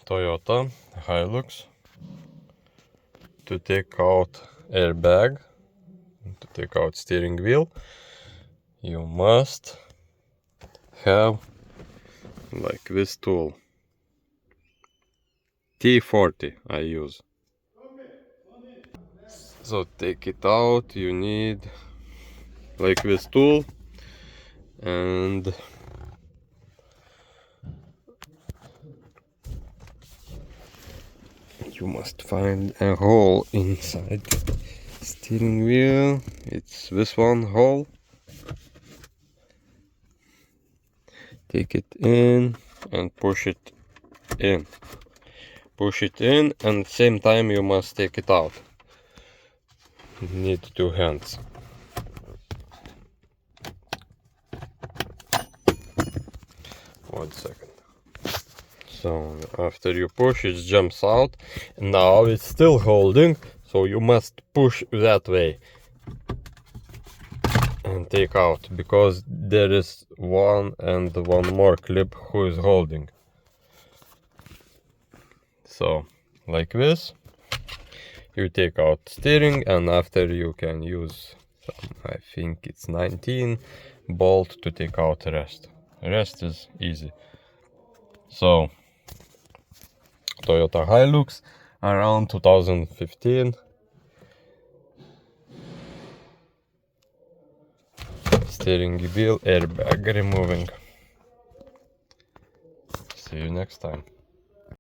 Toyota Hilux. To take out airbag, to take out steering wheel, you must have like this tool. T40 I use. So take it out, you need like this tool, and you must find a hole inside steering wheel. It's this one hole. Take it in and push it in. Push it in, and at the same time you must take it out. You need 2 hands. One second. So after you push, it jumps out. Now it's still holding, so you must push that way and take out, because there is one more clip who is holding. So like this, you take out steering, and after you can use some, I think it's 19 bolt to take out the rest. The rest is easy. So Toyota Hilux, around 2015. Steering wheel airbag removing. See you next time.